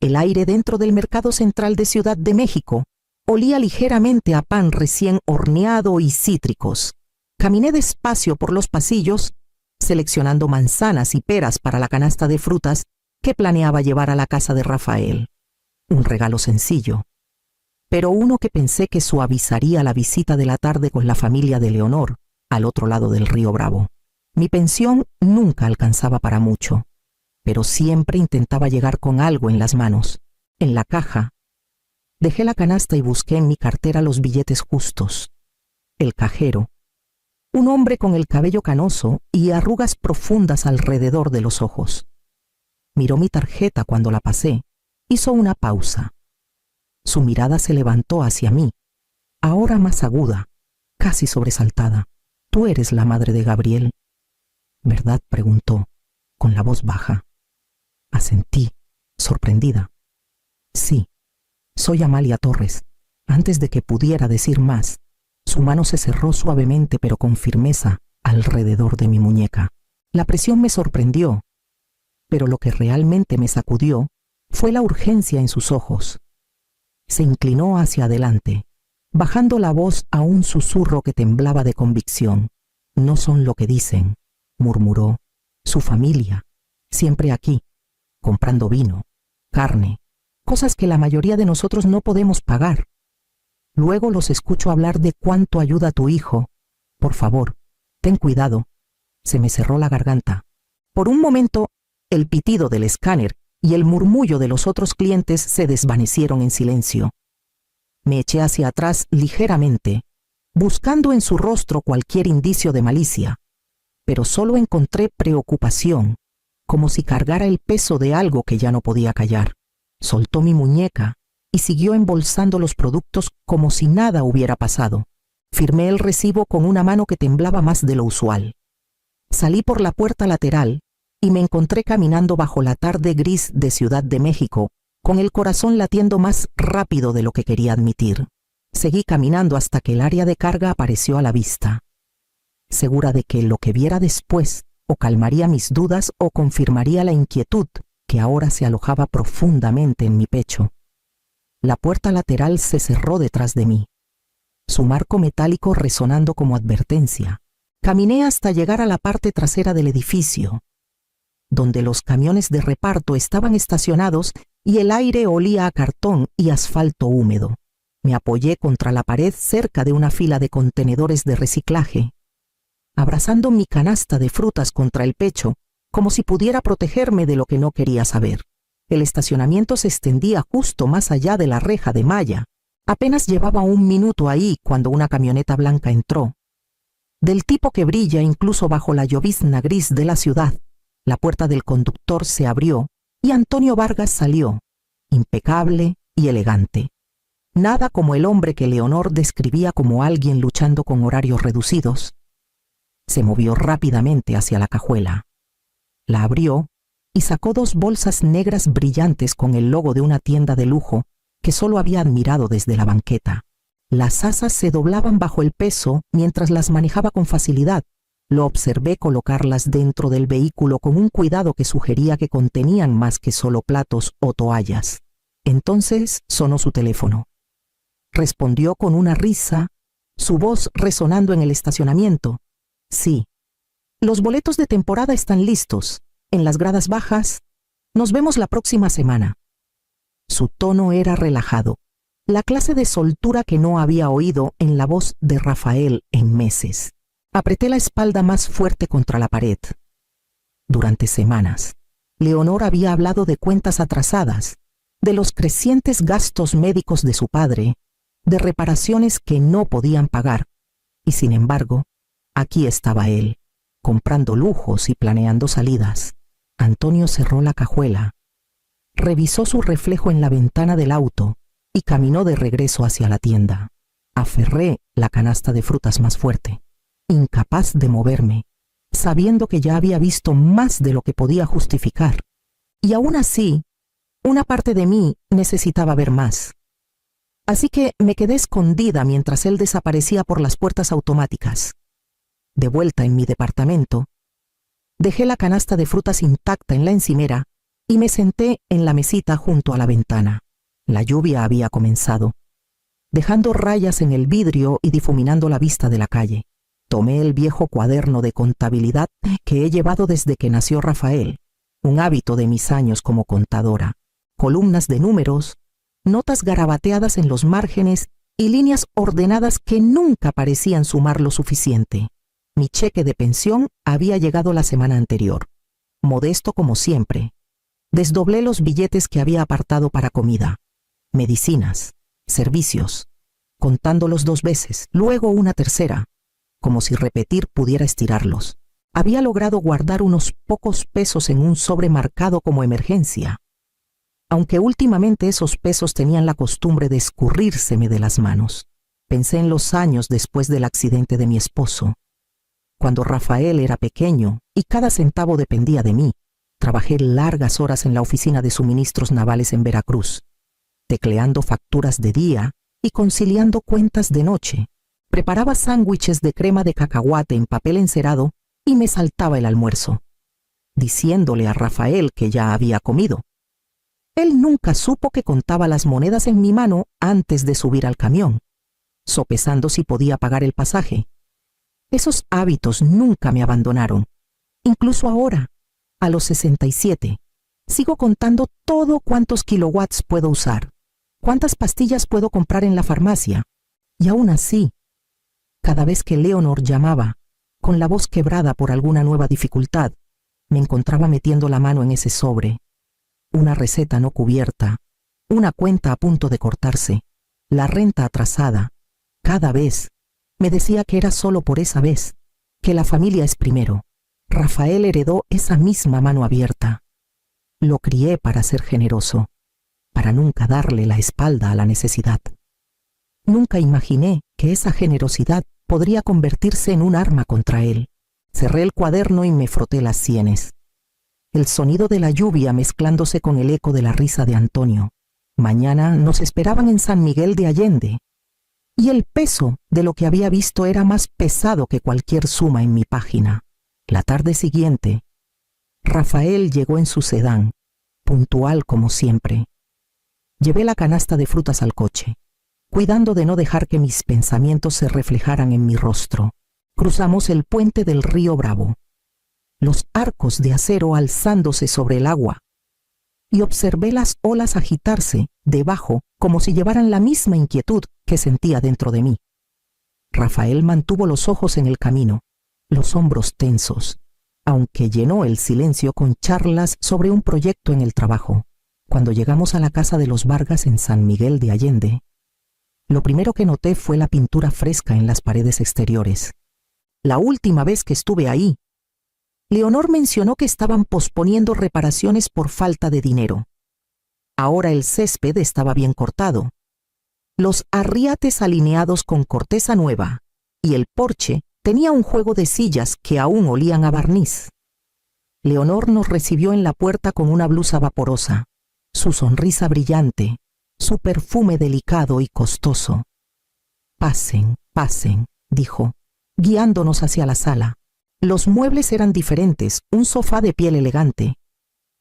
El aire dentro del mercado central de Ciudad de México olía ligeramente a pan recién horneado y cítricos. Caminé despacio por los pasillos, seleccionando manzanas y peras para la canasta de frutas que planeaba llevar a la casa de Rafael. Un regalo sencillo, pero uno que pensé que suavizaría la visita de la tarde con la familia de Leonor, al otro lado del río Bravo. Mi pensión nunca alcanzaba para mucho, pero siempre intentaba llegar con algo en las manos. En la caja, dejé la canasta y busqué en mi cartera los billetes justos. El cajero, un hombre con el cabello canoso y arrugas profundas alrededor de los ojos, miró mi tarjeta cuando la pasé, hizo una pausa. Su mirada se levantó hacia mí, ahora más aguda, casi sobresaltada. «Tú eres la madre de Gabriel, ¿verdad?», preguntó, con la voz baja. Asentí, sorprendida. «Sí, soy Amalia Torres». Antes de que pudiera decir más, su mano se cerró suavemente pero con firmeza alrededor de mi muñeca. La presión me sorprendió, pero lo que realmente me sacudió fue la urgencia en sus ojos. Se inclinó hacia adelante, bajando la voz a un susurro que temblaba de convicción. «No son lo que dicen», murmuró. «Su familia, siempre aquí, comprando vino, carne, cosas que la mayoría de nosotros no podemos pagar. Luego los escucho hablar de cuánto ayuda a tu hijo. Por favor, ten cuidado». Se me cerró la garganta. Por un momento, el pitido del escáner y el murmullo de los otros clientes se desvanecieron en silencio. Me eché hacia atrás ligeramente, buscando en su rostro cualquier indicio de malicia, pero solo encontré preocupación, como si cargara el peso de algo que ya no podía callar. Soltó mi muñeca y siguió embolsando los productos como si nada hubiera pasado. Firmé el recibo con una mano que temblaba más de lo usual. Salí por la puerta lateral y me encontré caminando bajo la tarde gris de Ciudad de México, con el corazón latiendo más rápido de lo que quería admitir. Seguí caminando hasta que el área de carga apareció a la vista, segura de que lo que viera después o calmaría mis dudas o confirmaría la inquietud que ahora se alojaba profundamente en mi pecho. La puerta lateral se cerró detrás de mí, su marco metálico resonando como advertencia. Caminé hasta llegar a la parte trasera del edificio, donde los camiones de reparto estaban estacionados y el aire olía a cartón y asfalto húmedo. Me apoyé contra la pared cerca de una fila de contenedores de reciclaje, abrazando mi canasta de frutas contra el pecho, como si pudiera protegerme de lo que no quería saber. El estacionamiento se extendía justo más allá de la reja de malla. Apenas llevaba un minuto ahí cuando una camioneta blanca entró, del tipo que brilla incluso bajo la llovizna gris de la ciudad. La puerta del conductor se abrió y Antonio Vargas salió, impecable y elegante. Nada como el hombre que Leonor describía como alguien luchando con horarios reducidos. Se movió rápidamente hacia la cajuela. La abrió y sacó 2 bolsas negras brillantes con el logo de una tienda de lujo que solo había admirado desde la banqueta. Las asas se doblaban bajo el peso mientras las manejaba con facilidad. Lo observé colocarlas dentro del vehículo con un cuidado que sugería que contenían más que solo platos o toallas. Entonces sonó su teléfono. Respondió con una risa, su voz resonando en el estacionamiento. «Sí, los boletos de temporada están listos, en las gradas bajas. Nos vemos la próxima semana». Su tono era relajado, la clase de soltura que no había oído en la voz de Rafael en meses. Apreté la espalda más fuerte contra la pared. Durante semanas, Leonor había hablado de cuentas atrasadas, de los crecientes gastos médicos de su padre, de reparaciones que no podían pagar, y sin embargo, aquí estaba él, comprando lujos y planeando salidas. Antonio cerró la cajuela, revisó su reflejo en la ventana del auto y caminó de regreso hacia la tienda. Aferré la canasta de frutas más fuerte, incapaz de moverme, sabiendo que ya había visto más de lo que podía justificar. Y aún así, una parte de mí necesitaba ver más. Así que me quedé escondida mientras él desaparecía por las puertas automáticas. De vuelta en mi departamento, dejé la canasta de frutas intacta en la encimera y me senté en la mesita junto a la ventana. La lluvia había comenzado, dejando rayas en el vidrio y difuminando la vista de la calle. Tomé el viejo cuaderno de contabilidad que he llevado desde que nació Rafael, un hábito de mis años como contadora. Columnas de números, notas garabateadas en los márgenes y líneas ordenadas que nunca parecían sumar lo suficiente. Mi cheque de pensión había llegado la semana anterior. Modesto como siempre, desdoblé los billetes que había apartado para comida, medicinas, servicios, contándolos 2 veces, luego una tercera, como si repetir pudiera estirarlos. Había logrado guardar unos pocos pesos en un sobre marcado como emergencia, aunque últimamente esos pesos tenían la costumbre de escurrírseme de las manos. Pensé en los años después del accidente de mi esposo, cuando Rafael era pequeño y cada centavo dependía de mí. Trabajé largas horas en la oficina de suministros navales en Veracruz, tecleando facturas de día y conciliando cuentas de noche. Preparaba sándwiches de crema de cacahuate en papel encerado y me saltaba el almuerzo, diciéndole a Rafael que ya había comido. Él nunca supo que contaba las monedas en mi mano antes de subir al camión, sopesando si podía pagar el pasaje. Esos hábitos nunca me abandonaron. Incluso ahora, a los 67, sigo contando todo cuántos kilowatts puedo usar, cuántas pastillas puedo comprar en la farmacia. Y aún así, cada vez que Leonor llamaba, con la voz quebrada por alguna nueva dificultad, me encontraba metiendo la mano en ese sobre. Una receta no cubierta, una cuenta a punto de cortarse, la renta atrasada. Cada vez me decía que era solo por esa vez, que la familia es primero. Rafael heredó esa misma mano abierta. Lo crié para ser generoso, para nunca darle la espalda a la necesidad. Nunca imaginé que esa generosidad podría convertirse en un arma contra él. Cerré el cuaderno y me froté las sienes. El sonido de la lluvia mezclándose con el eco de la risa de Antonio. Mañana nos esperaban en San Miguel de Allende, y el peso de lo que había visto era más pesado que cualquier suma en mi página. La tarde siguiente, Rafael llegó en su sedán, puntual como siempre. Llevé la canasta de frutas al coche, cuidando de no dejar que mis pensamientos se reflejaran en mi rostro. Cruzamos el puente del río Bravo, los arcos de acero alzándose sobre el agua, y observé las olas agitarse debajo como si llevaran la misma inquietud que sentía dentro de mí. Rafael mantuvo los ojos en el camino, los hombros tensos, aunque llenó el silencio con charlas sobre un proyecto en el trabajo. Cuando llegamos a la casa de los Vargas en San Miguel de Allende, lo primero que noté fue la pintura fresca en las paredes exteriores. La última vez que estuve ahí, Leonor mencionó que estaban posponiendo reparaciones por falta de dinero. Ahora el césped estaba bien cortado, los arriates alineados con corteza nueva, y el porche tenía un juego de sillas que aún olían a barniz. Leonor nos recibió en la puerta con una blusa vaporosa, su sonrisa brillante, su perfume delicado y costoso. «Pasen, pasen», dijo, guiándonos hacia la sala. Los muebles eran diferentes, un sofá de piel elegante,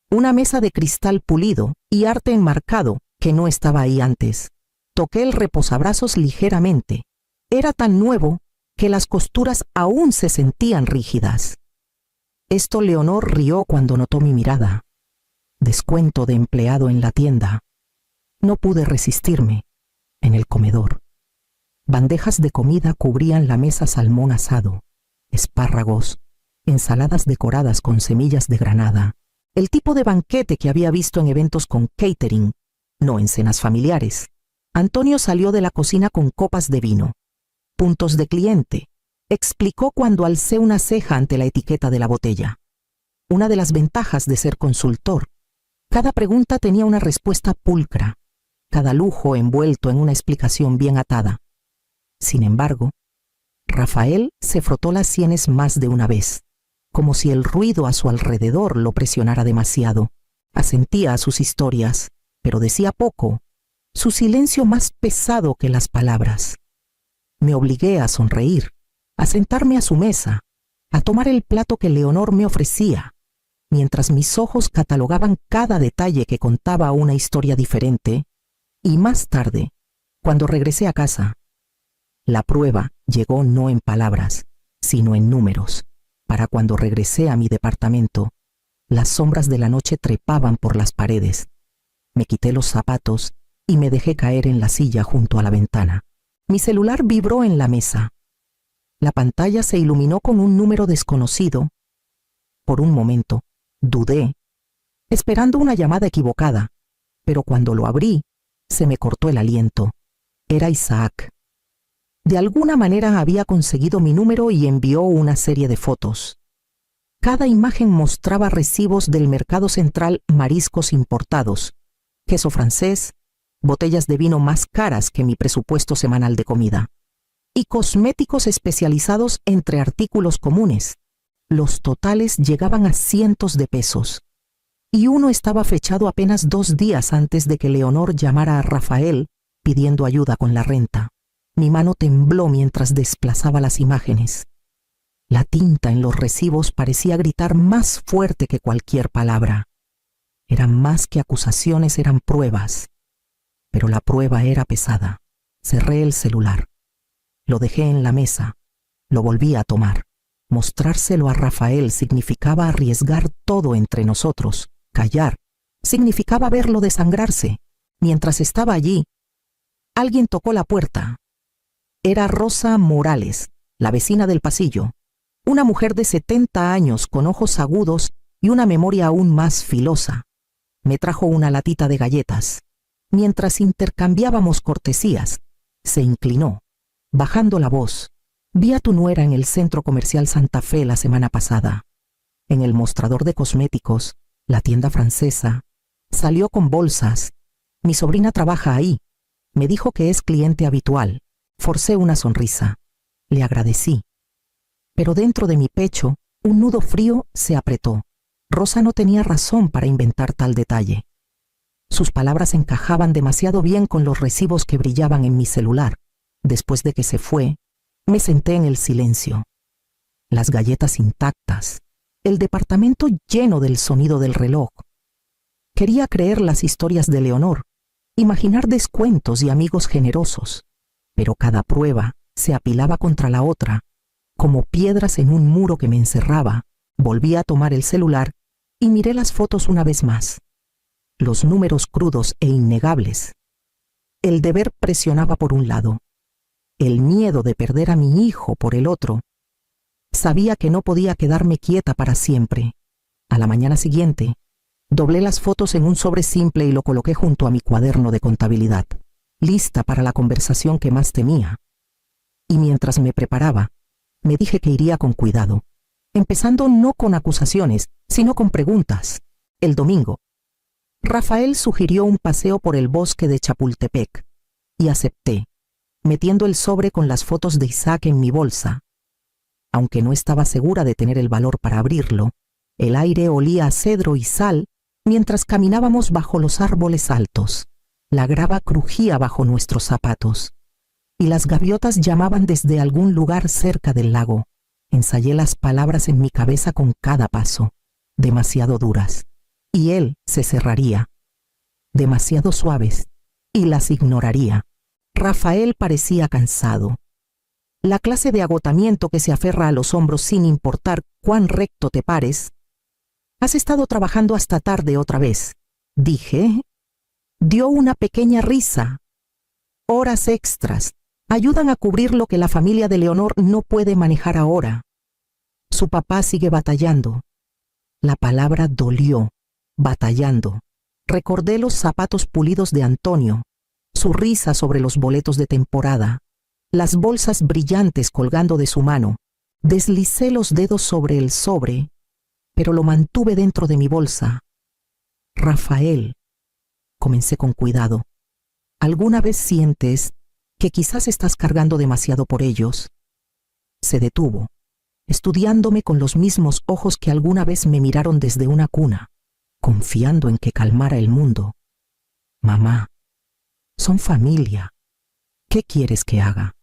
una mesa de cristal pulido y arte enmarcado que no estaba ahí antes. Toqué el reposabrazos ligeramente. Era tan nuevo que las costuras aún se sentían rígidas. Esto Leonor rió cuando notó mi mirada. Descuento de empleado en la tienda. No pude resistirme. En el comedor, bandejas de comida cubrían la mesa: salmón asado, espárragos, ensaladas decoradas con semillas de granada. El tipo de banquete que había visto en eventos con catering, no en cenas familiares. Antonio salió de la cocina con copas de vino. «Puntos de cliente», explicó cuando alcé una ceja ante la etiqueta de la botella. Una de las ventajas de ser consultor. Cada pregunta tenía una respuesta pulcra, cada lujo envuelto en una explicación bien atada. Sin embargo, Rafael se frotó las sienes más de una vez, como si el ruido a su alrededor lo presionara demasiado. Asentía a sus historias, pero decía poco, su silencio más pesado que las palabras. Me obligué a sonreír, a sentarme a su mesa, a tomar el plato que Leonor me ofrecía. mientras mis ojos catalogaban cada detalle que contaba una historia diferente, y más tarde, cuando regresé a casa, la prueba llegó no en palabras, sino en números. Para cuando regresé a mi departamento, las sombras de la noche trepaban por las paredes. Me quité los zapatos y me dejé caer en la silla junto a la ventana. Mi celular vibró en la mesa. La pantalla se iluminó con un número desconocido. Por un momento, dudé, esperando una llamada equivocada, pero cuando lo abrí, se me cortó el aliento. Era Isaac. De alguna manera había conseguido mi número y envió una serie de fotos. Cada imagen mostraba recibos del mercado central, mariscos importados, queso francés, botellas de vino más caras que mi presupuesto semanal de comida, y cosméticos especializados entre artículos comunes. Los totales llegaban a cientos de pesos, y uno estaba fechado apenas 2 días antes de que Leonor llamara a Rafael pidiendo ayuda con la renta. Mi mano tembló mientras desplazaba las imágenes. La tinta en los recibos parecía gritar más fuerte que cualquier palabra. Eran más que acusaciones, eran pruebas. Pero la prueba era pesada. Cerré el celular. Lo dejé en la mesa. Lo volví a tomar. Mostrárselo a Rafael significaba arriesgar todo entre nosotros. Callar significaba verlo desangrarse. Mientras estaba allí, alguien tocó la puerta. Era Rosa Morales, la vecina del pasillo, una mujer de 70 años con ojos agudos y una memoria aún más filosa. Me trajo una latita de galletas. Mientras intercambiábamos cortesías, se inclinó, bajando la voz. Vi a tu nuera en el centro comercial Santa Fe la semana pasada. En el mostrador de cosméticos, la tienda francesa, salió con bolsas. Mi sobrina trabaja ahí. Me dijo que es cliente habitual. Forcé una sonrisa. Le agradecí. Pero dentro de mi pecho, un nudo frío se apretó. Rosa no tenía razón para inventar tal detalle. Sus palabras encajaban demasiado bien con los recibos que brillaban en mi celular. Después de que se fue, me senté en el silencio. Las galletas intactas, el departamento lleno del sonido del reloj. Quería creer las historias de Leonor, imaginar descuentos y amigos generosos. Pero cada prueba se apilaba contra la otra, como piedras en un muro que me encerraba. Volví a tomar el celular y miré las fotos una vez más. Los números crudos e innegables. El deber presionaba por un lado, el miedo de perder a mi hijo por el otro. Sabía que no podía quedarme quieta para siempre. A la mañana siguiente, doblé las fotos en un sobre simple y lo coloqué junto a mi cuaderno de contabilidad, lista para la conversación que más temía. Y mientras me preparaba, me dije que iría con cuidado, empezando no con acusaciones, sino con preguntas. El domingo, Rafael sugirió un paseo por el bosque de Chapultepec, y acepté, metiendo el sobre con las fotos de Isaac en mi bolsa. Aunque no estaba segura de tener el valor para abrirlo, el aire olía a cedro y sal mientras caminábamos bajo los árboles altos. La grava crujía bajo nuestros zapatos, y las gaviotas llamaban desde algún lugar cerca del lago. Ensayé las palabras en mi cabeza con cada paso, demasiado duras, y él se cerraría, demasiado suaves, y las ignoraría. Rafael parecía cansado. La clase de agotamiento que se aferra a los hombros sin importar cuán recto te pares. Has estado trabajando hasta tarde otra vez, dije. Dio una pequeña risa. Horas extras ayudan a cubrir lo que la familia de Leonor no puede manejar ahora. Su papá sigue batallando. La palabra dolió. Batallando. Recordé los zapatos pulidos de Antonio, su risa sobre los boletos de temporada, las bolsas brillantes colgando de su mano. Deslicé los dedos sobre el sobre, pero lo mantuve dentro de mi bolsa. Rafael, comencé con cuidado. ¿Alguna vez sientes que quizás estás cargando demasiado por ellos? Se detuvo, estudiándome con los mismos ojos que alguna vez me miraron desde una cuna, confiando en que calmara el mundo. Mamá, son familia. ¿Qué quieres que haga?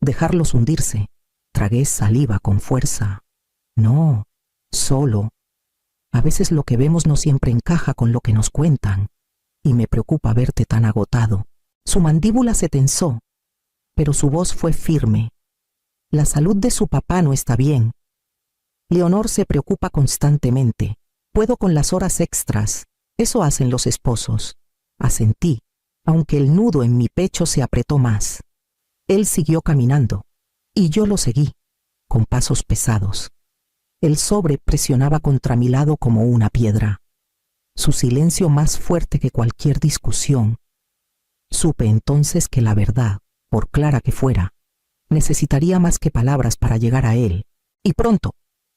¿Dejarlos hundirse? Tragué saliva con fuerza. No, solo A veces lo que vemos no siempre encaja con lo que nos cuentan, y me preocupa verte tan agotado. Su mandíbula se tensó, pero su voz fue firme. La salud de su papá no está bien. Leonor se preocupa constantemente. Puedo con las horas extras. Eso hacen los esposos. Asentí, aunque el nudo en mi pecho se apretó más. Él siguió caminando, y yo lo seguí, con pasos pesados. El sobre presionaba contra mi lado como una piedra. Su silencio más fuerte que cualquier discusión. Supe entonces que la verdad, por clara que fuera, necesitaría más que palabras para llegar a él, y pronto.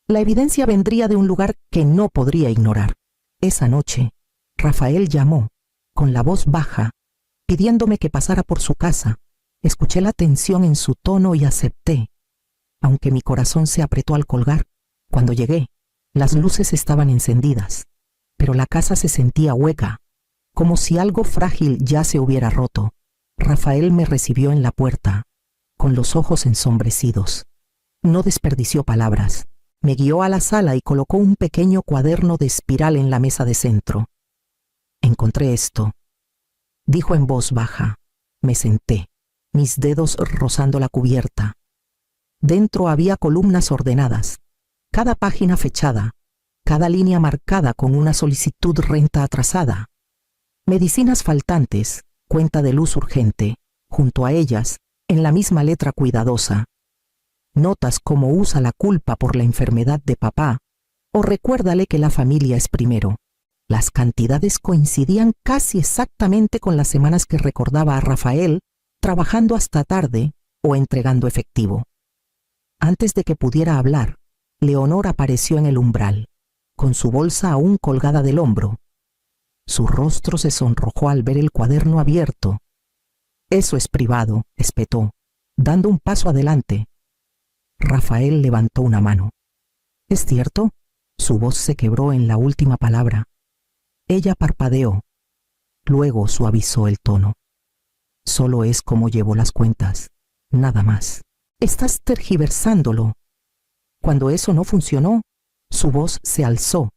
La evidencia vendría de un lugar que no podría ignorar. Esa noche, Rafael llamó, con la voz baja, pidiéndome que pasara por su casa. Escuché la tensión en su tono y acepté, aunque mi corazón se apretó al colgar. Cuando llegué, las luces estaban encendidas, pero la casa se sentía hueca, como si algo frágil ya se hubiera roto. Rafael me recibió en la puerta, con los ojos ensombrecidos. No desperdició palabras. Me guió a la sala y colocó un pequeño cuaderno de espiral en la mesa de centro. Encontré esto, dijo en voz baja. Me senté, mis dedos rozando la cubierta. Dentro había columnas ordenadas, cada página fechada, cada línea marcada con una solicitud renta atrasada. Medicinas faltantes, cuenta de luz urgente, junto a ellas, en la misma letra cuidadosa. Notas como usa la culpa por la enfermedad de papá, o recuérdale que la familia es primero. Las cantidades coincidían casi exactamente con las semanas que recordaba a Rafael trabajando hasta tarde o entregando efectivo. Antes de que pudiera hablar, Leonor apareció en el umbral, con su bolsa aún colgada del hombro. Su rostro se sonrojó al ver el cuaderno abierto. Eso es privado, espetó, dando un paso adelante. Rafael levantó una mano. ¿Es cierto? Su voz se quebró en la última palabra. Ella parpadeó. Luego suavizó el tono. Solo es como llevo las cuentas, nada más. Estás tergiversándolo. Cuando eso no funcionó, su voz se alzó,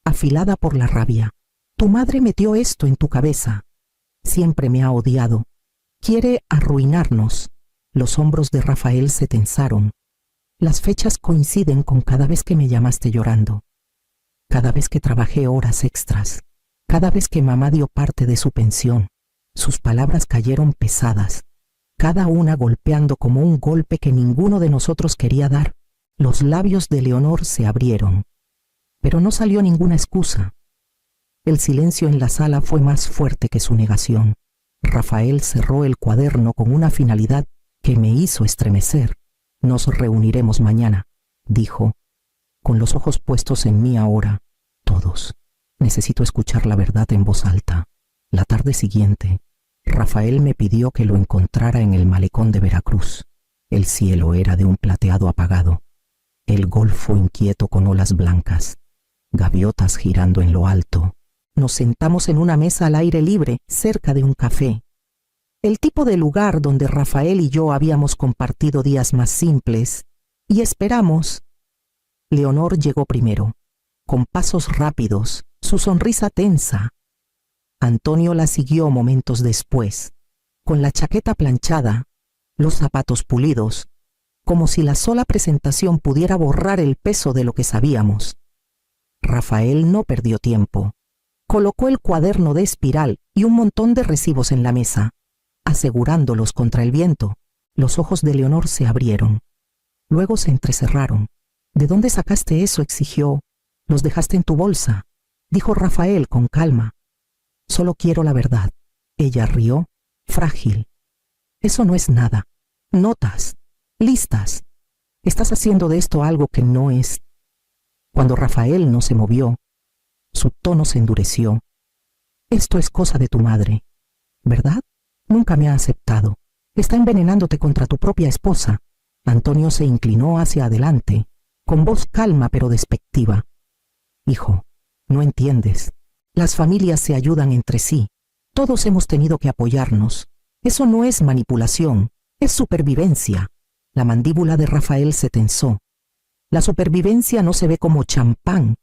afilada por la rabia. Tu madre metió esto en tu cabeza. Siempre me ha odiado. Quiere arruinarnos. Los hombros de Rafael se tensaron. Las fechas coinciden con cada vez que me llamaste llorando, cada vez que trabajé horas extras, cada vez que mamá dio parte de su pensión. Sus palabras cayeron pesadas, cada una golpeando como un golpe que ninguno de nosotros quería dar. Los labios de Leonor se abrieron, pero no salió ninguna excusa. El silencio en la sala fue más fuerte que su negación. Rafael cerró el cuaderno con una finalidad que me hizo estremecer. Nos reuniremos mañana, dijo, con los ojos puestos en mí ahora. Todos. Necesito escuchar la verdad en voz alta. La tarde siguiente, Rafael me pidió que lo encontrara en el malecón de Veracruz. El cielo era de un plateado apagado. El golfo inquieto con olas blancas. Gaviotas girando en lo alto. Nos sentamos en una mesa al aire libre, cerca de un café. El tipo de lugar donde Rafael y yo habíamos compartido días más simples, y esperamos. Leonor llegó primero, con pasos rápidos, su sonrisa tensa. Antonio la siguió momentos después, con la chaqueta planchada, los zapatos pulidos, como si la sola presentación pudiera borrar el peso de lo que sabíamos. Rafael no perdió tiempo. Colocó el cuaderno de espiral y un montón de recibos en la mesa, asegurándolos contra el viento. Los ojos de Leonor se abrieron. Luego se entrecerraron. ¿De dónde sacaste eso?, exigió. Los dejaste en tu bolsa, dijo Rafael con calma. Solo quiero la verdad. Ella rió, frágil. Eso no es nada. Notas, listas. Estás haciendo de esto algo que no es. Cuando Rafael no se movió, su tono se endureció. Esto es cosa de tu madre, ¿verdad? Nunca me ha aceptado. Está envenenándote contra tu propia esposa. Antonio se inclinó hacia adelante, con voz calma pero despectiva. Hijo, no entiendes. Las familias se ayudan entre sí. Todos hemos tenido que apoyarnos. Eso no es manipulación, es supervivencia. La mandíbula de Rafael se tensó. La supervivencia no se ve como champán.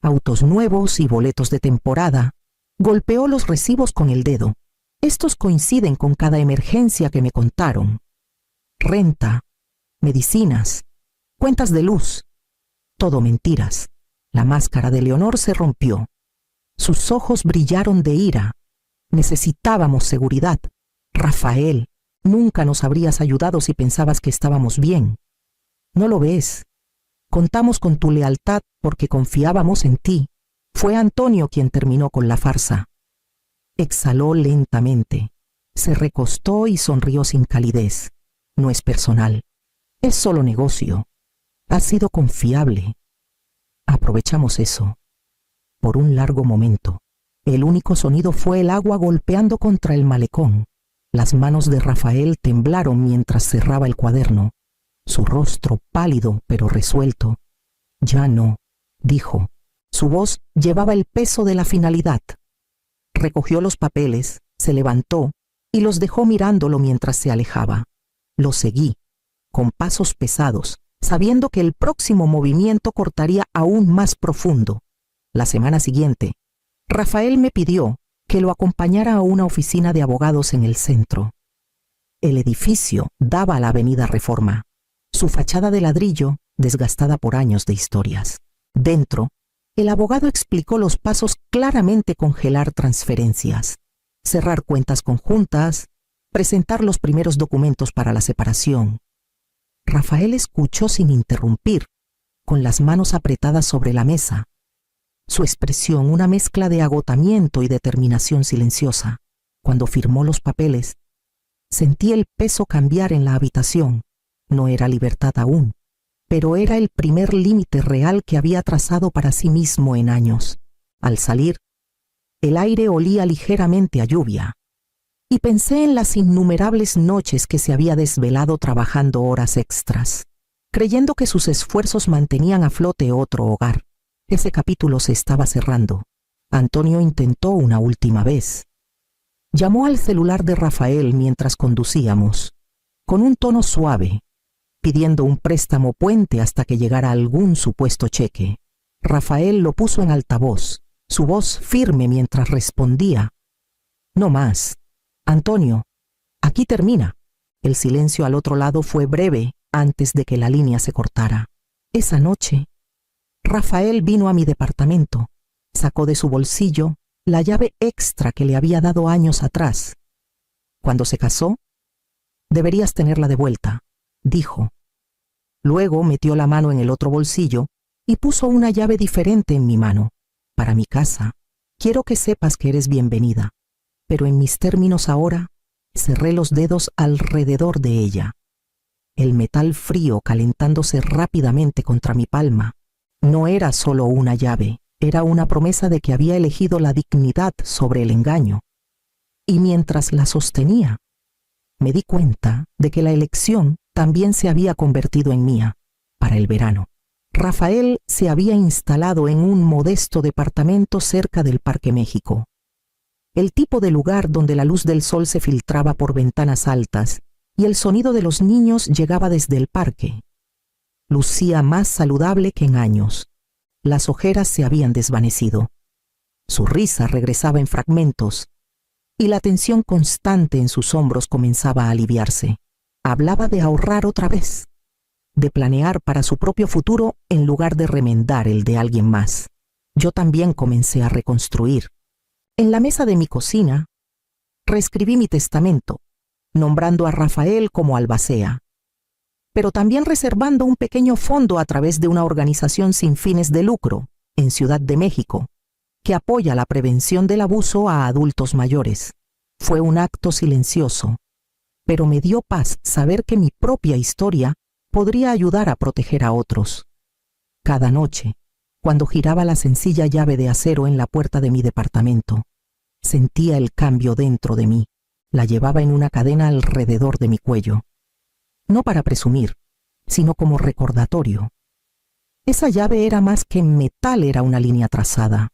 autos nuevos y boletos de temporada. Golpeó los recibos con el dedo. Estos coinciden con cada emergencia que me contaron. Renta, medicinas, cuentas de luz. Todo mentiras. La máscara de Leonor se rompió. Sus ojos brillaron de ira. Necesitábamos seguridad. Rafael, nunca nos habrías ayudado si pensabas que estábamos bien. ¿No lo ves? Contamos con tu lealtad porque confiábamos en ti. Fue Antonio quien terminó con la farsa. Exhaló lentamente. Se recostó y sonrió sin calidez. No es personal. Es solo negocio. Has sido confiable. Aprovechamos eso. Por un largo momento, el único sonido fue el agua golpeando contra el malecón. Las manos de Rafael temblaron mientras cerraba el cuaderno. Su rostro pálido pero resuelto. Ya no, dijo. Su voz llevaba el peso de la finalidad. Recogió los papeles, se levantó y los dejó mirándolo mientras se alejaba. Lo seguí, con pasos pesados, sabiendo que el próximo movimiento cortaría aún más profundo. La semana siguiente, Rafael me pidió que lo acompañara a una oficina de abogados en el centro. El edificio daba a la avenida Reforma, su fachada de ladrillo desgastada por años de historias. Dentro, el abogado explicó los pasos claramente: congelar transferencias, cerrar cuentas conjuntas, presentar los primeros documentos para la separación. Rafael escuchó sin interrumpir, con las manos apretadas sobre la mesa. Su expresión una mezcla de agotamiento y determinación silenciosa. Cuando firmó los papeles, sentí el peso cambiar en la habitación. No era libertad aún, pero era el primer límite real que había trazado para sí mismo en años. Al salir, el aire olía ligeramente a lluvia, y pensé en las innumerables noches que se había desvelado trabajando horas extras, creyendo que sus esfuerzos mantenían a flote otro hogar. Ese capítulo se estaba cerrando. Antonio intentó una última vez. Llamó al celular de Rafael mientras conducíamos, con un tono suave, pidiendo un préstamo puente hasta que llegara algún supuesto cheque. Rafael lo puso en altavoz, su voz firme mientras respondía. No más. Antonio, aquí termina. El silencio al otro lado fue breve antes de que la línea se cortara. Esa noche, Rafael vino a mi departamento, sacó de su bolsillo la llave extra que le había dado años atrás. Cuando se casó, deberías tenerla de vuelta, dijo. Luego metió la mano en el otro bolsillo y puso una llave diferente en mi mano. Para mi casa, quiero que sepas que eres bienvenida, pero en mis términos ahora, cerré los dedos alrededor de ella. El metal frío calentándose rápidamente contra mi palma. No era solo una llave, era una promesa de que había elegido la dignidad sobre el engaño. Y mientras la sostenía, me di cuenta de que la elección también se había convertido en mía. Para el verano, Rafael se había instalado en un modesto departamento cerca del Parque México. El tipo de lugar donde la luz del sol se filtraba por ventanas altas y el sonido de los niños llegaba desde el parque. Lucía más saludable que en años. Las ojeras se habían desvanecido. Su risa regresaba en fragmentos, y la tensión constante en sus hombros comenzaba a aliviarse. Hablaba de ahorrar otra vez, de planear para su propio futuro en lugar de remendar el de alguien más. Yo también comencé a reconstruir. En la mesa de mi cocina, reescribí mi testamento, nombrando a Rafael como albacea, pero también reservando un pequeño fondo a través de una organización sin fines de lucro en Ciudad de México, que apoya la prevención del abuso a adultos mayores. Fue un acto silencioso, pero me dio paz saber que mi propia historia podría ayudar a proteger a otros. Cada noche, cuando giraba la sencilla llave de acero en la puerta de mi departamento, sentía el cambio dentro de mí. La llevaba en una cadena alrededor de mi cuello. No para presumir, sino como recordatorio. Esa llave era más que metal, era una línea trazada,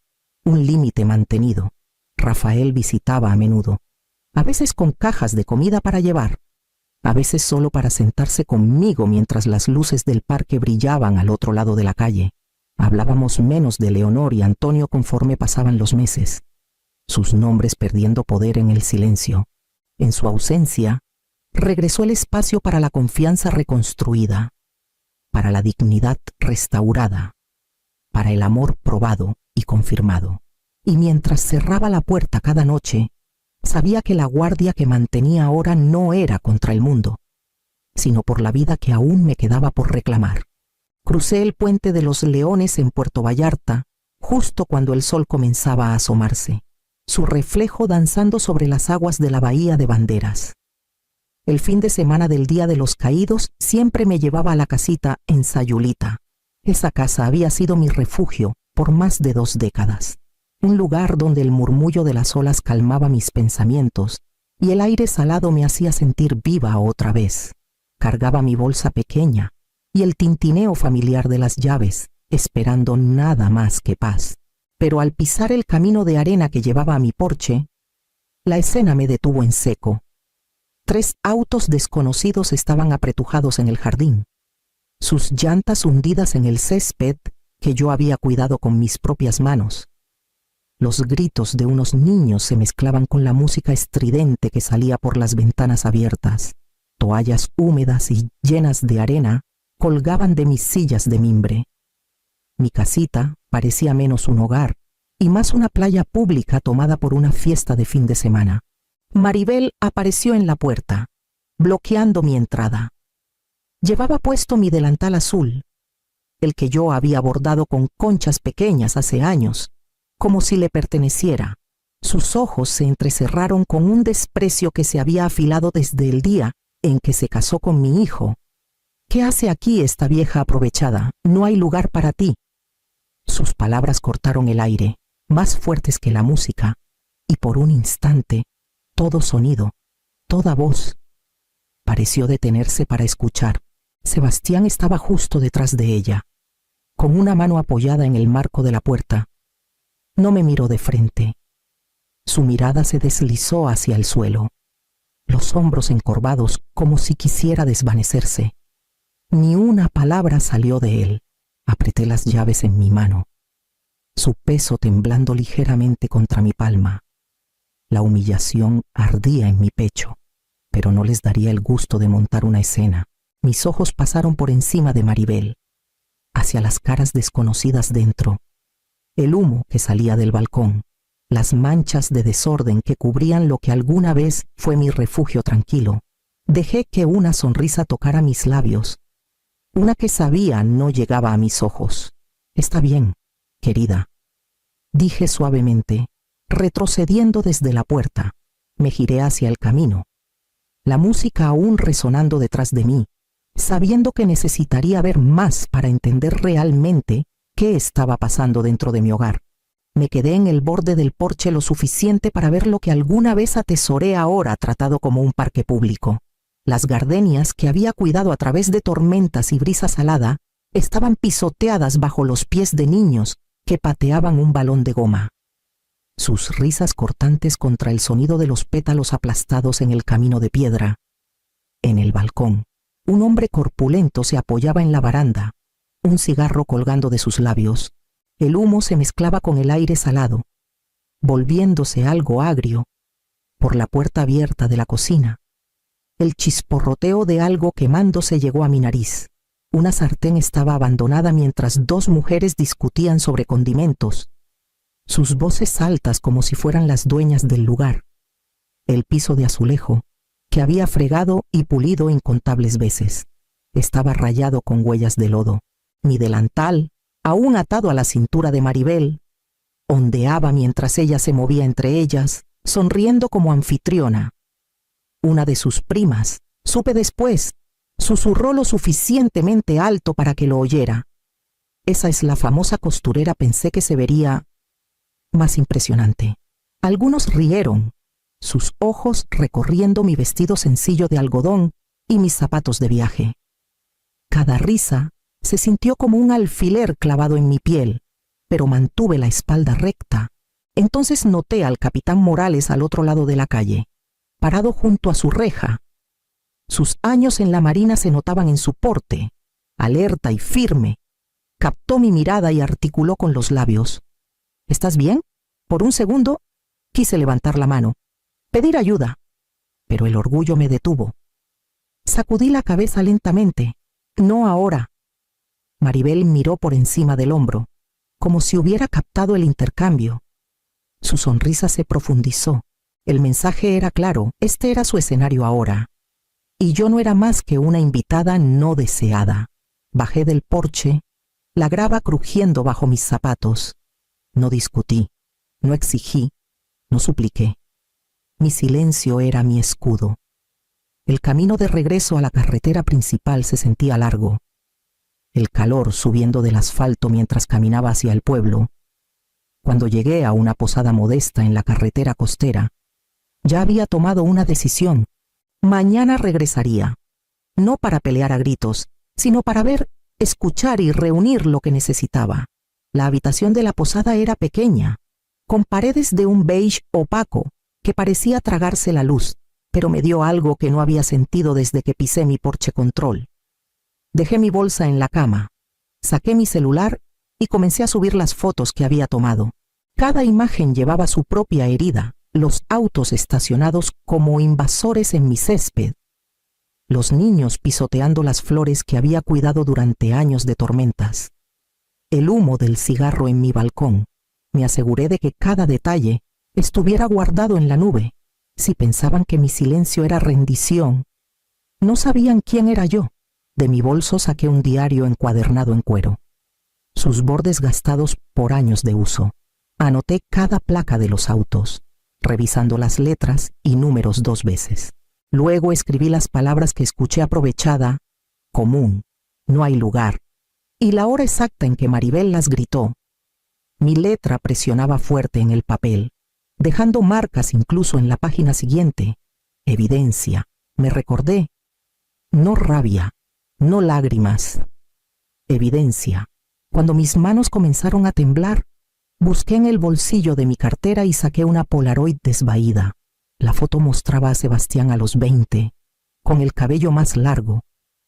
un límite mantenido. Rafael visitaba a menudo, a veces con cajas de comida para llevar, a veces solo para sentarse conmigo mientras las luces del parque brillaban al otro lado de la calle. Hablábamos menos de Leonor y Antonio conforme pasaban los meses, sus nombres perdiendo poder en el silencio. En su ausencia, regresó el espacio para la confianza reconstruida, para la dignidad restaurada, para el amor probado y confirmado. Y mientras cerraba la puerta cada noche, sabía que la guardia que mantenía ahora no era contra el mundo, sino por la vida que aún me quedaba por reclamar. Crucé el puente de los Leones en Puerto Vallarta, justo cuando el sol comenzaba a asomarse, su reflejo danzando sobre las aguas de la bahía de Banderas. El fin de semana del Día de los Caídos siempre me llevaba a la casita en Sayulita. Esa casa había sido mi refugio por más de 2 décadas, un lugar donde el murmullo de las olas calmaba mis pensamientos y el aire salado me hacía sentir viva otra vez. Cargaba mi bolsa pequeña y el tintineo familiar de las llaves, esperando nada más que paz. Pero al pisar el camino de arena que llevaba a mi porche, la escena me detuvo en seco. 3 autos desconocidos estaban apretujados en el jardín, sus llantas hundidas en el césped que yo había cuidado con mis propias manos. Los gritos de unos niños se mezclaban con la música estridente que salía por las ventanas abiertas. Toallas húmedas y llenas de arena colgaban de mis sillas de mimbre. Mi casita parecía menos un hogar y más una playa pública tomada por una fiesta de fin de semana. Maribel apareció en la puerta, bloqueando mi entrada. Llevaba puesto mi delantal azul, el que yo había bordado con conchas pequeñas hace años, como si le perteneciera. Sus ojos se entrecerraron con un desprecio que se había afilado desde el día en que se casó con mi hijo. ¿Qué hace aquí esta vieja aprovechada? No hay lugar para ti. Sus palabras cortaron el aire, más fuertes que la música, y por un instante, todo sonido, toda voz, pareció detenerse para escuchar. Sebastián estaba justo detrás de ella, con una mano apoyada en el marco de la puerta. No me miró de frente. Su mirada se deslizó hacia el suelo, los hombros encorvados como si quisiera desvanecerse. Ni una palabra salió de él. Apreté las llaves en mi mano, su peso temblando ligeramente contra mi palma. La humillación ardía en mi pecho, pero no les daría el gusto de montar una escena. Mis ojos pasaron por encima de Maribel, hacia las caras desconocidas dentro, el humo que salía del balcón, las manchas de desorden que cubrían lo que alguna vez fue mi refugio tranquilo. Dejé que una sonrisa tocara mis labios, una que sabía no llegaba a mis ojos. Está bien, querida, dije suavemente, retrocediendo desde la puerta. Me giré hacia el camino, la música aún resonando detrás de mí, sabiendo que necesitaría ver más para entender realmente qué estaba pasando dentro de mi hogar. Me quedé en el borde del porche lo suficiente para ver lo que alguna vez atesoré ahora tratado como un parque público. Las gardenias que había cuidado a través de tormentas y brisa salada estaban pisoteadas bajo los pies de niños que pateaban un balón de goma. Sus risas cortantes contra el sonido de los pétalos aplastados en el camino de piedra. En el balcón, un hombre corpulento se apoyaba en la baranda, un cigarro colgando de sus labios. El humo se mezclaba con el aire salado, volviéndose algo agrio. Por la puerta abierta de la cocina, el chisporroteo de algo quemándose llegó a mi nariz. Una sartén estaba abandonada mientras 2 mujeres discutían sobre condimentos, sus voces altas como si fueran las dueñas del lugar. El piso de azulejo, que había fregado y pulido incontables veces, estaba rayado con huellas de lodo. Mi delantal, aún atado a la cintura de Maribel, ondeaba mientras ella se movía entre ellas, sonriendo como anfitriona. Una de sus primas, supe después, susurró lo suficientemente alto para que lo oyera. Esa es la famosa costurera, pensé que se vería más impresionante. Algunos rieron, sus ojos recorriendo mi vestido sencillo de algodón y mis zapatos de viaje. Cada risa se sintió como un alfiler clavado en mi piel, pero mantuve la espalda recta. Entonces noté al capitán Morales al otro lado de la calle, parado junto a su reja. Sus años en la marina se notaban en su porte, alerta y firme, Captó mi mirada y articuló con los labios. ¿Estás bien? Por un segundo quise levantar la mano, pedir ayuda, pero el orgullo me detuvo. Sacudí la cabeza lentamente. No ahora. Maribel miró por encima del hombro, como si hubiera captado el intercambio. Su sonrisa se profundizó. El mensaje era claro, este era su escenario ahora. Y yo no era más que una invitada no deseada. Bajé del porche, la grava crujiendo bajo mis zapatos. No discutí, no exigí, no supliqué. Mi silencio era mi escudo. El camino de regreso a la carretera principal se sentía largo. El calor subiendo del asfalto mientras caminaba hacia el pueblo. Cuando llegué a una posada modesta en la carretera costera, ya había tomado una decisión. Mañana regresaría, no para pelear a gritos, sino para ver, escuchar y reunir lo que necesitaba. La habitación de la posada era pequeña, con paredes de un beige opaco que parecía tragarse la luz, pero me dio algo que no había sentido desde que pisé mi Porsche Control. Dejé mi bolsa en la cama, saqué mi celular y comencé a subir las fotos que había tomado. Cada imagen llevaba su propia herida, los autos estacionados como invasores en mi césped, los niños pisoteando las flores que había cuidado durante años de tormentas, el humo del cigarro en mi balcón. Me aseguré de que cada detalle estuviera guardado en la nube. Si pensaban que mi silencio era rendición, no sabían quién era yo. De mi bolso saqué un diario encuadernado en cuero, sus bordes gastados por años de uso. Anoté cada placa de los autos, revisando las letras y números 2 veces. Luego escribí las palabras que escuché aprovechada: común, no hay lugar, y la hora exacta en que Maribel las gritó. Mi letra presionaba fuerte en el papel, dejando marcas incluso en la página siguiente. Evidencia, me recordé. No rabia, no lágrimas. Evidencia. Cuando mis manos comenzaron a temblar, busqué en el bolsillo de mi cartera y saqué una Polaroid desvaída. La foto mostraba a Sebastián a los 20, con el cabello más largo,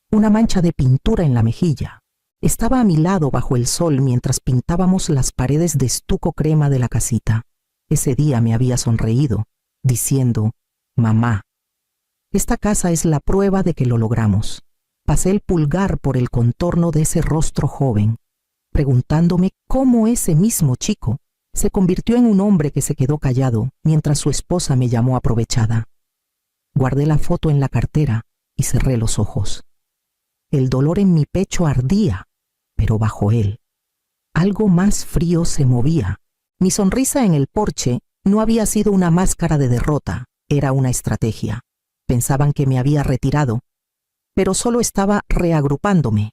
una mancha de pintura en la mejilla. Estaba a mi lado bajo el sol mientras pintábamos las paredes de estuco crema de la casita. Ese día me había sonreído, diciendo: mamá, esta casa es la prueba de que lo logramos. Pasé el pulgar por el contorno de ese rostro joven, preguntándome cómo ese mismo chico se convirtió en un hombre que se quedó callado mientras su esposa me llamó aprovechada. Guardé la foto en la cartera y cerré los ojos. El dolor en mi pecho ardía, pero bajo él algo más frío se movía. Mi sonrisa en el porche no había sido una máscara de derrota, era una estrategia. Pensaban que me había retirado, pero solo estaba reagrupándome.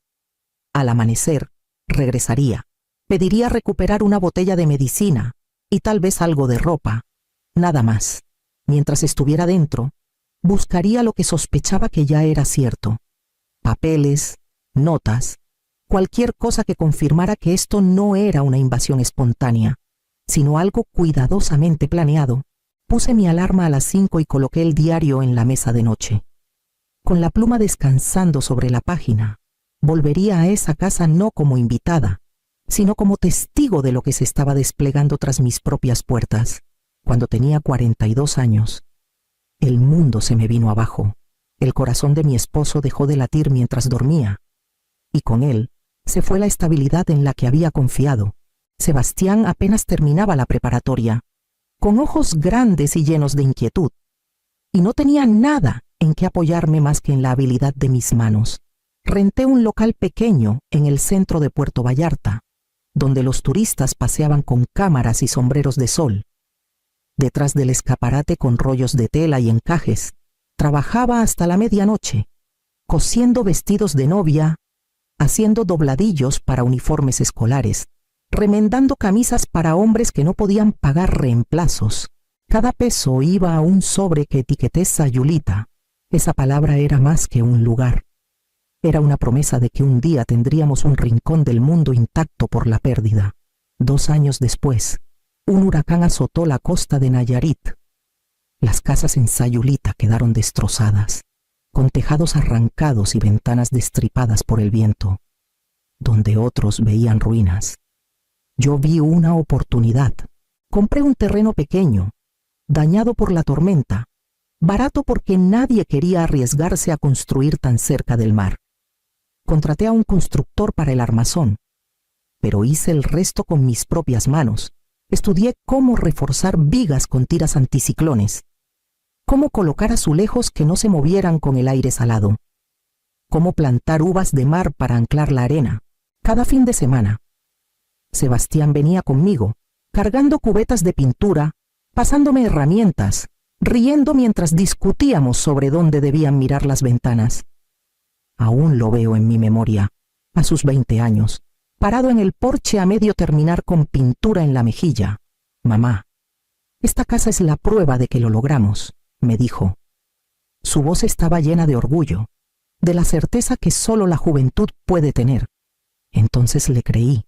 Al amanecer, regresaría. Pediría recuperar una botella de medicina y tal vez algo de ropa. Nada más. Mientras estuviera dentro, buscaría lo que sospechaba que ya era cierto. Papeles, notas, cualquier cosa que confirmara que esto no era una invasión espontánea, sino algo cuidadosamente planeado. Puse mi alarma a las 5 y coloqué el diario en la mesa de noche. Con la pluma descansando sobre la página, volvería a esa casa no como invitada, sino como testigo de lo que se estaba desplegando tras mis propias puertas. Cuando tenía 42 años, el mundo se me vino abajo. El corazón de mi esposo dejó de latir mientras dormía, y con él se fue la estabilidad en la que había confiado. Sebastián apenas terminaba la preparatoria, con ojos grandes y llenos de inquietud, y no tenía nada en que apoyarme más que en la habilidad de mis manos. Renté un local pequeño en el centro de Puerto Vallarta, donde los turistas paseaban con cámaras y sombreros de sol. Detrás del escaparate con rollos de tela y encajes, trabajaba hasta la medianoche, cosiendo vestidos de novia, haciendo dobladillos para uniformes escolares, remendando camisas para hombres que no podían pagar reemplazos. Cada peso iba a un sobre que etiqueté Sayulita. Esa palabra era más que un lugar. Era una promesa de que un día tendríamos un rincón del mundo intacto por la pérdida. 2 años después, un huracán azotó la costa de Nayarit. Las casas en Sayulita quedaron destrozadas, con tejados arrancados y ventanas destripadas por el viento. donde otros veían ruinas. Yo vi una oportunidad. Compré un terreno pequeño, dañado por la tormenta, barato porque nadie quería arriesgarse a construir tan cerca del mar. Contraté a un constructor para el armazón, pero hice el resto con mis propias manos. Estudié cómo reforzar vigas con tiras anticiclones, cómo colocar azulejos que no se movieran con el aire salado, cómo plantar uvas de mar para anclar la arena. Cada fin de semana, Sebastián venía conmigo, cargando cubetas de pintura, pasándome herramientas, riendo mientras discutíamos sobre dónde debían mirar las ventanas. Aún lo veo en mi memoria, a sus 20 años, parado en el porche a medio terminar con pintura en la mejilla. «Mamá, esta casa es la prueba de que lo logramos», me dijo. Su voz estaba llena de orgullo, de la certeza que solo la juventud puede tener. Entonces le creí.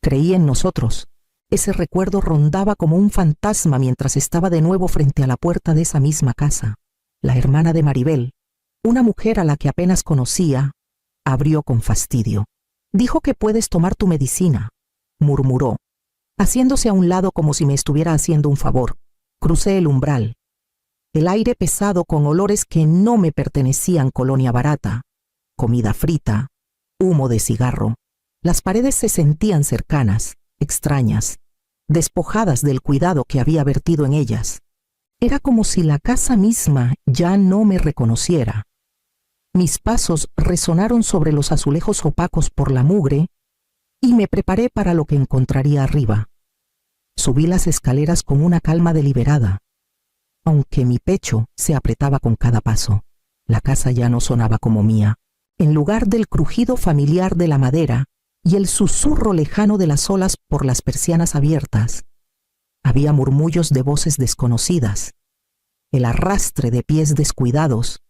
Creí en nosotros. Ese recuerdo rondaba como un fantasma mientras estaba de nuevo frente a la puerta de esa misma casa. La hermana de Maribel, una mujer a la que apenas conocía, abrió con fastidio. «Dijo que puedes tomar tu medicina», murmuró, haciéndose a un lado como si me estuviera haciendo un favor. Crucé el umbral. El aire pesado con olores que no me pertenecían, colonia barata, comida frita, humo de cigarro. Las paredes se sentían cercanas, extrañas, despojadas del cuidado que había vertido en ellas. Era como si la casa misma ya no me reconociera. Mis pasos resonaron sobre los azulejos opacos por la mugre y me preparé para lo que encontraría arriba. Subí las escaleras con una calma deliberada, aunque mi pecho se apretaba con cada paso. La casa ya no sonaba como mía. En lugar del crujido familiar de la madera y el susurro lejano de las olas por las persianas abiertas, había murmullos de voces desconocidas, el arrastre de pies descuidados,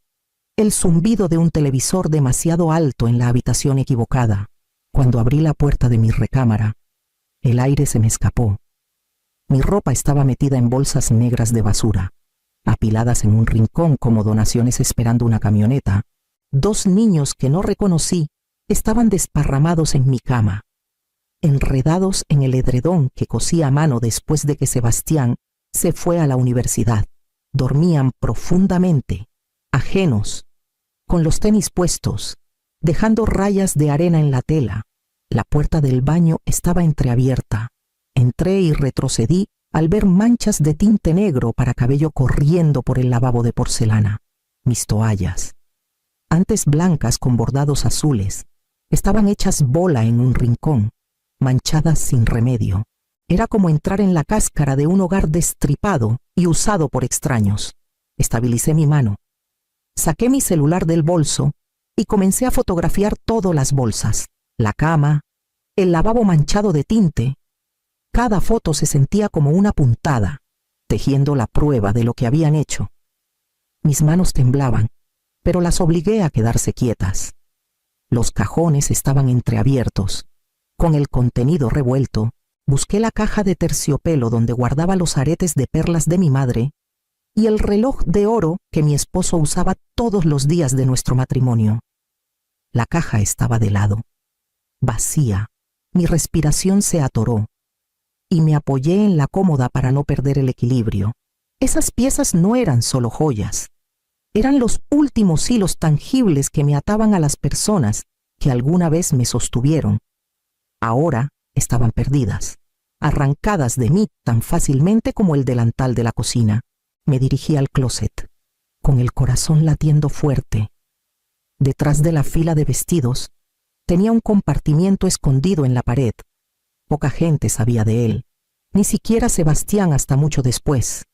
el zumbido de un televisor demasiado alto en la habitación equivocada. Cuando abrí la puerta de mi recámara, el aire se me escapó. Mi ropa estaba metida en bolsas negras de basura, apiladas en un rincón como donaciones esperando una camioneta. 2 niños que no reconocí estaban desparramados en mi cama, enredados en el edredón que cosí a mano después de que Sebastián se fue a la universidad. Dormían profundamente, ajenos, con los tenis puestos, dejando rayas de arena en la tela. La puerta del baño estaba entreabierta. Entré y retrocedí al ver manchas de tinte negro para cabello corriendo por el lavabo de porcelana. Mis toallas, antes blancas con bordados azules, estaban hechas bola en un rincón, manchadas sin remedio. Era como entrar en la cáscara de un hogar destripado y usado por extraños. Estabilicé mi mano. Saqué mi celular del bolso y comencé a fotografiar todas las bolsas, la cama, el lavabo manchado de tinte. Cada foto se sentía como una puntada, tejiendo la prueba de lo que habían hecho. Mis manos temblaban, pero las obligué a quedarse quietas. Los cajones estaban entreabiertos. Con el contenido revuelto, busqué la caja de terciopelo donde guardaba los aretes de perlas de mi madre y el reloj de oro que mi esposo usaba todos los días de nuestro matrimonio. La caja estaba de lado, vacía. Mi respiración se atoró y me apoyé en la cómoda para no perder el equilibrio. Esas piezas no eran solo joyas. Eran los últimos hilos tangibles que me ataban a las personas que alguna vez me sostuvieron. Ahora estaban perdidas, arrancadas de mí tan fácilmente como el delantal de la cocina. Me dirigí al closet, con el corazón latiendo fuerte. Detrás de la fila de vestidos, tenía un compartimiento escondido en la pared. Poca gente sabía de él, ni siquiera Sebastián hasta mucho después.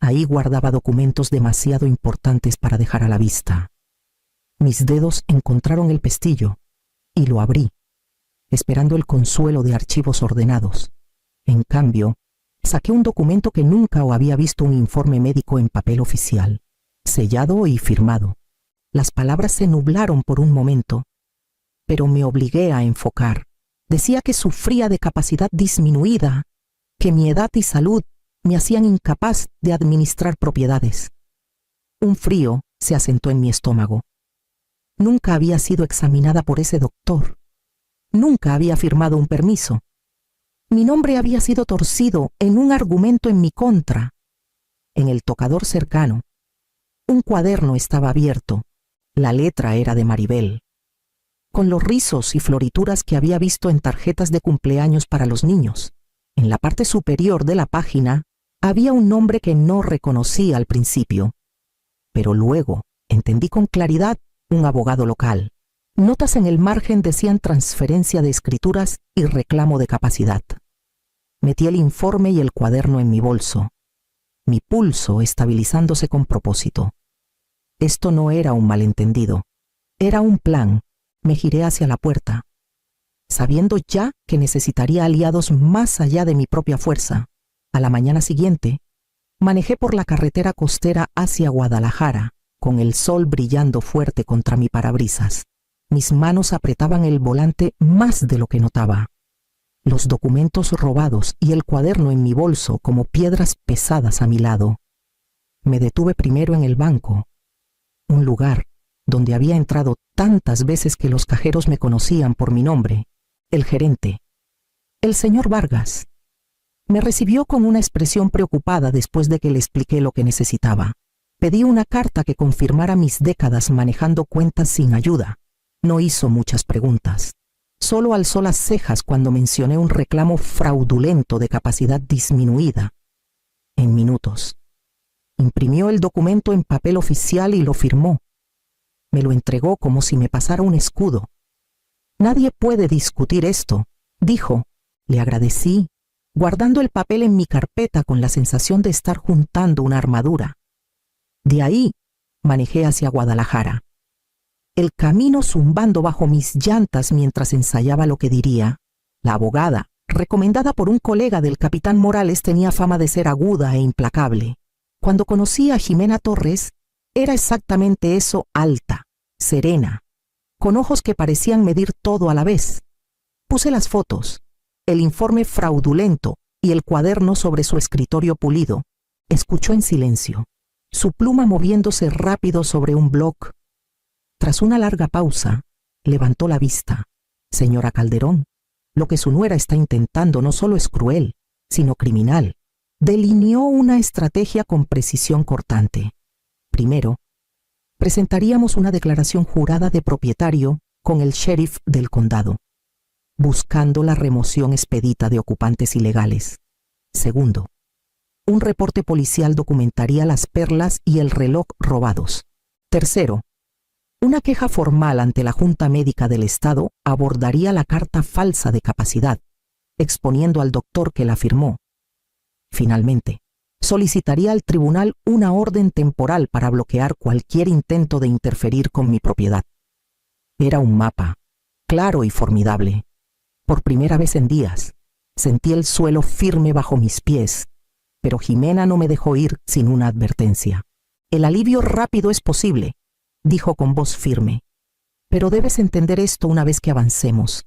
Ahí guardaba documentos demasiado importantes para dejar a la vista. Mis dedos encontraron el pestillo y lo abrí, esperando el consuelo de archivos ordenados. En cambio, saqué un documento que nunca había visto, un informe médico en papel oficial, sellado y firmado. Las palabras se nublaron por un momento, pero me obligué a enfocar. Decía que sufría de capacidad disminuida, que mi edad y salud me hacían incapaz de administrar propiedades. Un frío se asentó en mi estómago. Nunca había sido examinada por ese doctor. Nunca había firmado un permiso. Mi nombre había sido torcido en un argumento en mi contra. En el tocador cercano, un cuaderno estaba abierto. La letra era de Maribel, con los rizos y florituras que había visto en tarjetas de cumpleaños para los niños. En la parte superior de la página había un nombre que no reconocí al principio, pero luego entendí con claridad: un abogado local. Notas en el margen decían transferencia de escrituras y reclamo de capacidad. Metí el informe y el cuaderno en mi bolso, mi pulso estabilizándose con propósito. Esto no era un malentendido, era un plan. Me giré hacia la puerta, sabiendo ya que necesitaría aliados más allá de mi propia fuerza. A la mañana siguiente, manejé por la carretera costera hacia Guadalajara, con el sol brillando fuerte contra mi parabrisas. Mis manos apretaban el volante más de lo que notaba. Los documentos robados y el cuaderno en mi bolso como piedras pesadas a mi lado. Me detuve primero en el banco, un lugar donde había entrado tantas veces que los cajeros me conocían por mi nombre. El gerente, el señor Vargas, me recibió con una expresión preocupada después de que le expliqué lo que necesitaba. Pedí una carta que confirmara mis décadas manejando cuentas sin ayuda. No hizo muchas preguntas. Solo alzó las cejas cuando mencioné un reclamo fraudulento de capacidad disminuida. En minutos. Imprimió el documento en papel oficial y lo firmó. Me lo entregó como si me pasara un escudo. Nadie puede discutir esto, dijo. Le agradecí, guardando el papel en mi carpeta con la sensación de estar juntando una armadura. De ahí manejé hacia Guadalajara, el camino zumbando bajo mis llantas mientras ensayaba lo que diría. La abogada, recomendada por un colega del capitán Morales, tenía fama de ser aguda e implacable. Cuando conocí a Jimena Torres, era exactamente eso: alta, serena, con ojos que parecían medir todo a la vez. Puse las fotos, el informe fraudulento y el cuaderno sobre su escritorio pulido. Escuchó en silencio, su pluma moviéndose rápido sobre un bloc. Tras una larga pausa, levantó la vista. Señora Calderón, lo que su nuera está intentando no solo es cruel, sino criminal. Delineó una estrategia con precisión cortante. Primero, presentaríamos una declaración jurada de propietario con el sheriff del condado, buscando la remoción expedita de ocupantes ilegales. Segundo, un reporte policial documentaría las perlas y el reloj robados. Tercero, una queja formal ante la Junta Médica del Estado abordaría la carta falsa de capacidad, exponiendo al doctor que la firmó. Finalmente, solicitaría al tribunal una orden temporal para bloquear cualquier intento de interferir con mi propiedad. Era un mapa, claro y formidable. Por primera vez en días, sentí el suelo firme bajo mis pies, pero Jimena no me dejó ir sin una advertencia. El alivio rápido es posible, dijo con voz firme, pero debes entender esto una vez que avancemos.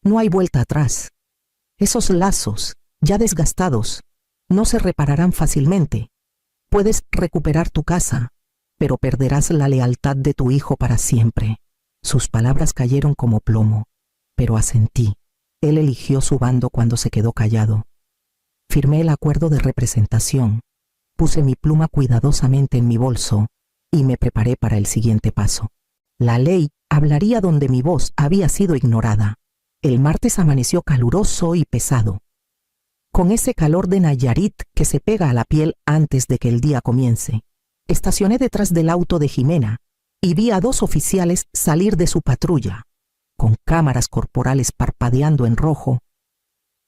No hay vuelta atrás. Esos lazos, ya desgastados, no se repararán fácilmente. Puedes recuperar tu casa, pero perderás la lealtad de tu hijo para siempre. Sus palabras cayeron como plomo, pero asentí. Él eligió su bando cuando se quedó callado. Firmé el acuerdo de representación, puse mi pluma cuidadosamente en mi bolso y me preparé para el siguiente paso. La ley hablaría donde mi voz había sido ignorada. El martes amaneció caluroso y pesado, con ese calor de Nayarit que se pega a la piel antes de que el día comience. Estacioné detrás del auto de Jimena y vi a 2 oficiales salir de su patrulla, con cámaras corporales parpadeando en rojo.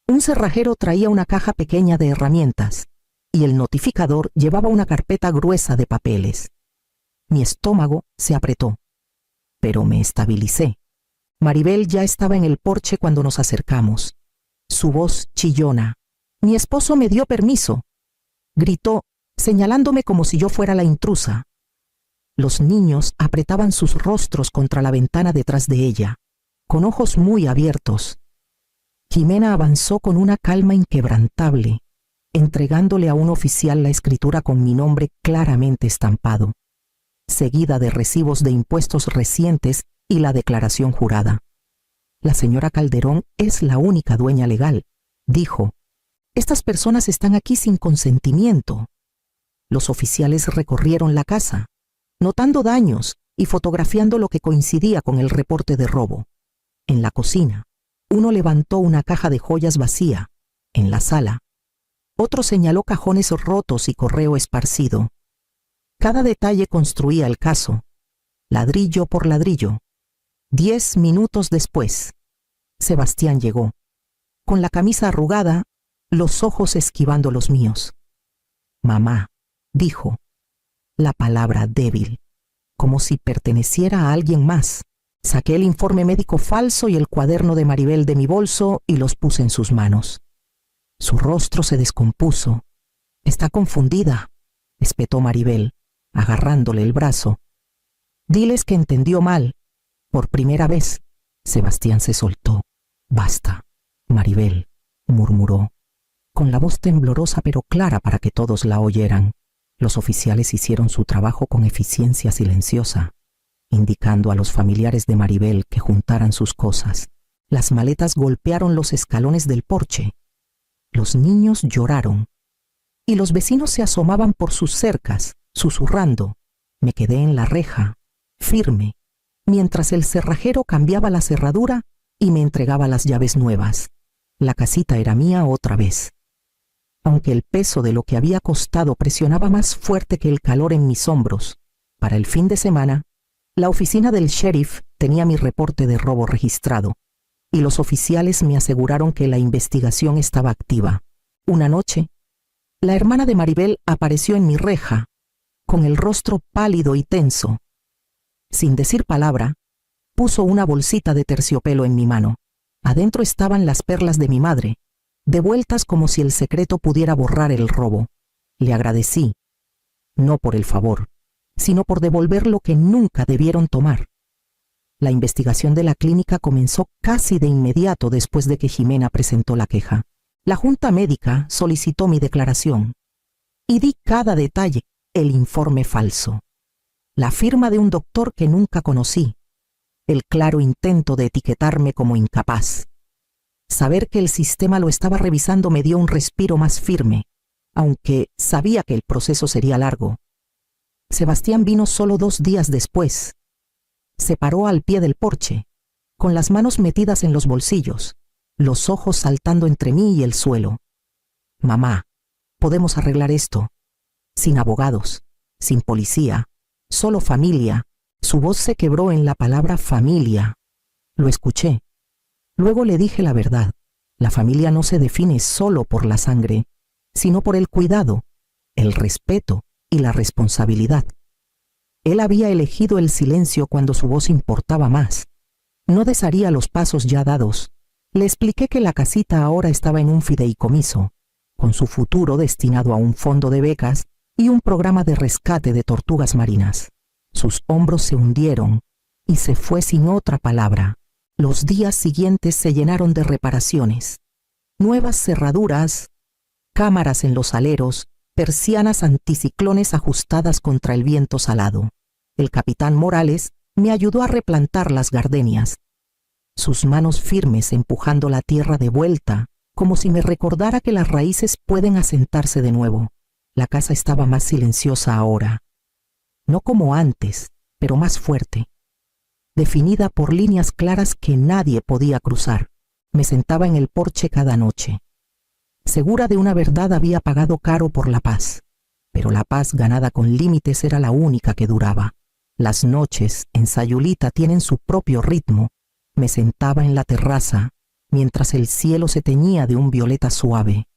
Un cerrajero traía una caja pequeña de herramientas y el notificador llevaba una carpeta gruesa de papeles. Mi estómago se apretó, pero me estabilicé. Maribel ya estaba en el porche cuando nos acercamos. Su voz chillona. «Mi esposo me dio permiso», gritó, señalándome como si yo fuera la intrusa. Los niños apretaban sus rostros contra la ventana detrás de ella, con ojos muy abiertos. Jimena avanzó con una calma inquebrantable, entregándole a un oficial la escritura con mi nombre claramente estampado, seguida de recibos de impuestos recientes y la declaración jurada. La señora Calderón es la única dueña legal, dijo. Estas personas están aquí sin consentimiento. Los oficiales recorrieron la casa, notando daños y fotografiando lo que coincidía con el reporte de robo. En la cocina, uno levantó una caja de joyas vacía. En la sala, otro señaló cajones rotos y correo esparcido. Cada detalle construía el caso, ladrillo por ladrillo. 10 minutos después, Sebastián llegó, con la camisa arrugada, los ojos esquivando los míos. Mamá, dijo, la palabra débil, como si perteneciera a alguien más. Saqué el informe médico falso y el cuaderno de Maribel de mi bolso y los puse en sus manos. Su rostro se descompuso. Está confundida, espetó Maribel, agarrándole el brazo. Diles que entendió mal. Por primera vez, Sebastián se soltó. Basta, Maribel, murmuró, con la voz temblorosa pero clara para que todos la oyeran. Los oficiales hicieron su trabajo con eficiencia silenciosa, indicando a los familiares de Maribel que juntaran sus cosas. Las maletas golpearon los escalones del porche. Los niños lloraron, y los vecinos se asomaban por sus cercas, susurrando. Me quedé en la reja, firme, mientras el cerrajero cambiaba la cerradura y me entregaba las llaves nuevas. La casita era mía otra vez. Aunque el peso de lo que había costado presionaba más fuerte que el calor en mis hombros, para el fin de semana, la oficina del sheriff tenía mi reporte de robo registrado, y los oficiales me aseguraron que la investigación estaba activa. Una noche, la hermana de Maribel apareció en mi reja, con el rostro pálido y tenso. Sin decir palabra, puso una bolsita de terciopelo en mi mano. Adentro estaban las perlas de mi madre, devueltas como si el secreto pudiera borrar el robo. Le agradecí, no por el favor, sino por devolver lo que nunca debieron tomar. La investigación de la clínica comenzó casi de inmediato después de que Jimena presentó la queja. La junta médica solicitó mi declaración y di cada detalle, el informe falso, la firma de un doctor que nunca conocí, el claro intento de etiquetarme como incapaz. Saber que el sistema lo estaba revisando me dio un respiro más firme, aunque sabía que el proceso sería largo. Sebastián vino solo 2 días después. Se paró al pie del porche, con las manos metidas en los bolsillos, los ojos saltando entre mí y el suelo. Mamá, podemos arreglar esto. Sin abogados, sin policía, solo familia. Su voz se quebró en la palabra familia. Lo escuché. Luego le dije la verdad. La familia no se define solo por la sangre, sino por el cuidado, el respeto y la responsabilidad. Él había elegido el silencio cuando su voz importaba más. No desharía los pasos ya dados. Le expliqué que la casita ahora estaba en un fideicomiso, con su futuro destinado a un fondo de becas y un programa de rescate de tortugas marinas. Sus hombros se hundieron y se fue sin otra palabra. Los días siguientes se llenaron de reparaciones. Nuevas cerraduras, cámaras en los aleros, persianas anticiclones ajustadas contra el viento salado. El capitán Morales me ayudó a replantar las gardenias. Sus manos firmes empujando la tierra de vuelta, como si me recordara que las raíces pueden asentarse de nuevo. La casa estaba más silenciosa ahora. No como antes, pero más fuerte. Definida por líneas claras que nadie podía cruzar. Me sentaba en el porche cada noche. Segura de una verdad, había pagado caro por la paz, pero la paz ganada con límites era la única que duraba. Las noches en Sayulita tienen su propio ritmo. Me sentaba en la terraza, mientras el cielo se teñía de un violeta suave,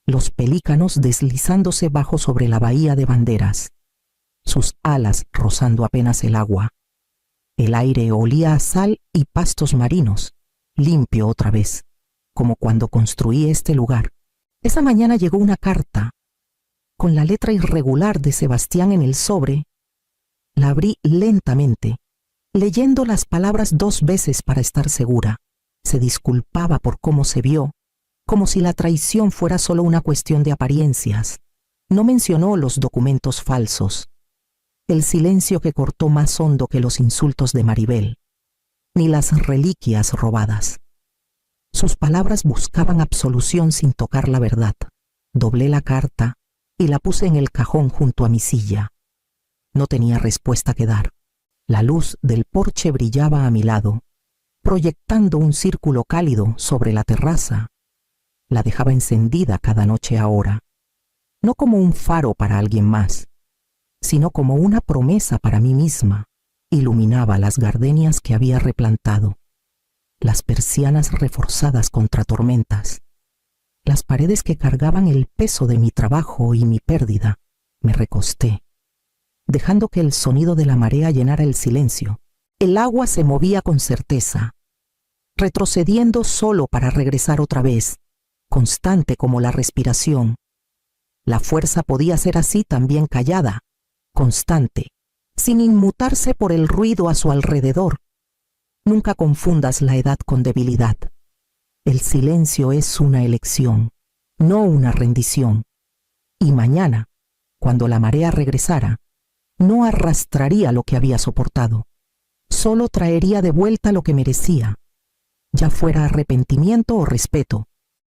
los pelícanos deslizándose bajo sobre la bahía de banderas, sus alas rozando apenas el agua. El aire olía a sal y pastos marinos, limpio otra vez, como cuando construí este lugar. Esa mañana llegó una carta, con la letra irregular de Sebastián en el sobre. La abrí lentamente, leyendo las palabras 2 veces para estar segura. Se disculpaba por cómo se vio, como si la traición fuera solo una cuestión de apariencias. No mencionó los documentos falsos, el silencio que cortó más hondo que los insultos de Maribel. ni las reliquias robadas. Sus palabras buscaban absolución sin tocar la verdad. Doblé la carta y la puse en el cajón junto a mi silla. No tenía respuesta que dar. La luz del porche brillaba a mi lado, proyectando un círculo cálido sobre la terraza. La dejaba encendida cada noche ahora, no como un faro para alguien más, sino como una promesa para mí misma. Iluminaba las gardenias que había replantado, las persianas reforzadas contra tormentas, las paredes que cargaban el peso de mi trabajo y mi pérdida. Me recosté, dejando que el sonido de la marea llenara el silencio. El agua se movía con certeza, retrocediendo solo para regresar otra vez, constante como la respiración. La fuerza podía ser así también callada, constante, sin inmutarse por el ruido a su alrededor. Nunca confundas la edad con debilidad. El silencio es una elección, no una rendición. Y mañana, cuando la marea regresara, no arrastraría lo que había soportado, solo traería de vuelta lo que merecía, ya fuera arrepentimiento o respeto,